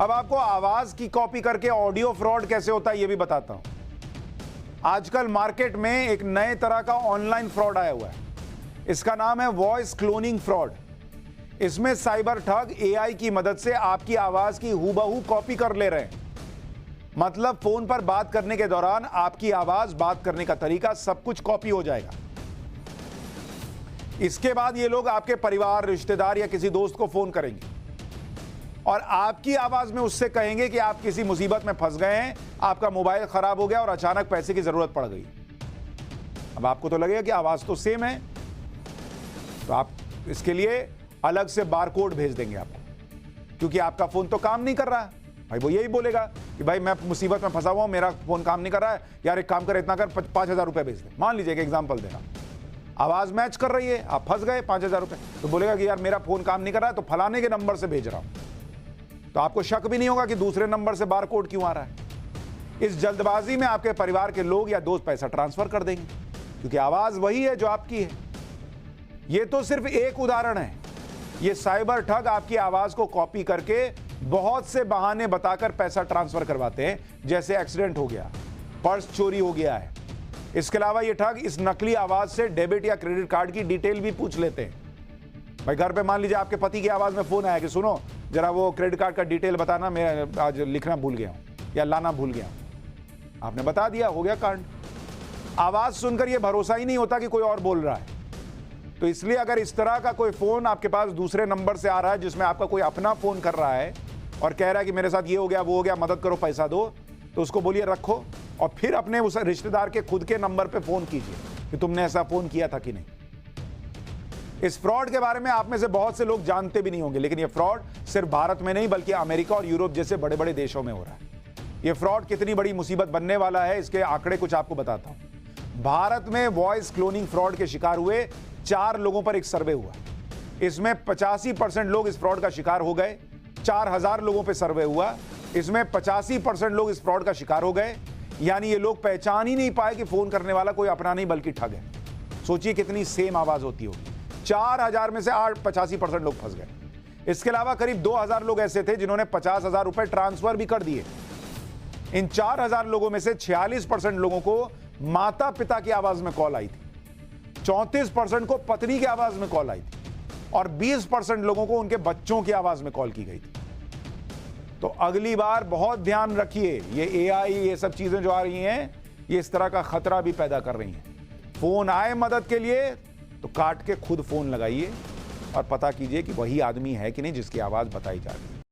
अब आपको आवाज की कॉपी करके ऑडियो फ्रॉड कैसे होता है ये भी बताता हूं। आजकल मार्केट में एक नए तरह का ऑनलाइन फ्रॉड आया हुआ है। इसका नाम है वॉइस क्लोनिंग फ्रॉड। इसमें साइबर ठग एआई की मदद से आपकी आवाज की हूबहू कॉपी कर ले रहे हैं। मतलब फोन पर बात करने के दौरान आपकी आवाज, बात करने का तरीका, सब कुछ कॉपी हो जाएगा। इसके बाद ये लोग आपके परिवार, रिश्तेदार या किसी दोस्त को फोन करेंगे और आपकी आवाज में उससे कहेंगे कि आप किसी मुसीबत में फंस गए हैं, आपका मोबाइल खराब हो गया और अचानक पैसे की जरूरत पड़ गई। अब आपको तो लगेगा कि आवाज तो सेम है, तो आप इसके लिए अलग से बारकोड भेज देंगे आपको, क्योंकि आपका फोन तो काम नहीं कर रहा है। भाई वो यही बोलेगा कि भाई मैं मुसीबत में फंसा हुआ हूं, मेरा फोन काम नहीं कर रहा है, यार एक काम कर, इतना कर, 5,000 रुपए भेज दे। मान लीजिए एक एग्जांपल दे रहा, आवाज मैच कर रही है, आप फंस गए, 5,000 रुपए, तो बोलेगा कि यार मेरा फोन काम नहीं कर रहा है, तो फलाने के नंबर से भेज रहा हूं। तो आपको शक भी नहीं होगा कि दूसरे नंबर से बारकोड क्यों आ रहा है। इस जल्दबाजी में आपके परिवार के लोग या दोस्त पैसा ट्रांसफर कर देंगे, क्योंकि आवाज वही है जो आपकी है। यह तो सिर्फ एक उदाहरण है। ये साइबर ठग आपकी आवाज को कॉपी करके बहुत से बहाने बताकर पैसा ट्रांसफर करवाते हैं, जैसे एक्सीडेंट हो गया, पर्स चोरी हो गया है। इसके अलावा ये ठग इस नकली आवाज से डेबिट या क्रेडिट कार्ड की डिटेल भी पूछ लेते हैं। भाई घर पे मान लीजिए आपके पति की आवाज में फोन आया कि सुनो जरा वो क्रेडिट कार्ड का डिटेल बताना, मैं आज लिखना भूल गया हूं या लाना भूल गया हूं। आपने बता दिया, हो गया कांड। आवाज सुनकर यह भरोसा ही नहीं होता कि कोई और बोल रहा है। तो इसलिए अगर इस तरह का कोई फोन आपके पास दूसरे नंबर से आ रहा है, जिसमें आपका कोई अपना फोन कर रहा है और कह रहा है कि मेरे साथ ये हो गया, वो हो गया, मदद करो, पैसा दो, तो उसको बोलिए रखो और फिर अपने उस रिश्तेदार के खुद के नंबर पे फोन कीजिए कि तुमने ऐसा फोन किया था कि नहीं। इस फ्रॉड के बारे में आप में से बहुत से लोग जानते भी नहीं होंगे, लेकिन ये फ्रॉड सिर्फ भारत में नहीं बल्कि अमेरिका और यूरोप जैसे बड़े बड़े देशों में हो रहा है। ये फ्रॉड कितनी बड़ी मुसीबत बनने वाला है, इसके आंकड़े कुछ आपको बताता हूं। भारत में वॉइस क्लोनिंग फ्रॉड के शिकार हुए 4 लोगों पर एक सर्वे हुआ। इसमें 85% लोग इस फ्रॉड का शिकार हो गए। 4,000 लोगों पे सर्वे हुआ, इसमें 85% लोग इस फ्रॉड का शिकार हो गए। यानी ये लोग पहचान ही नहीं पाए कि फोन करने वाला कोई अपना नहीं बल्कि ठग है। सोचिए कितनी सेम आवाज होती होगी। 4,000 में से 85% लोग फंस गए। इसके अलावा करीब 2,000 लोग ऐसे थे जिन्होंने 50,000 रुपए ट्रांसफर भी कर दिए। इन 4,000 लोगों में से 46% लोगों को माता पिता की आवाज में कॉल आई थी, 34% को पत्नी की आवाज में कॉल आई थी और 20% लोगों को उनके बच्चों की आवाज में कॉल की गई थी। तो अगली बार बहुत ध्यान रखिए, ये एआई, ये सब चीजें जो आ रही हैं, ये इस तरह का खतरा भी पैदा कर रही हैं। फोन आए मदद के लिए तो काट के खुद फोन लगाइए और पता कीजिए कि वही आदमी है कि नहीं जिसकी आवाज बताई जा रही है।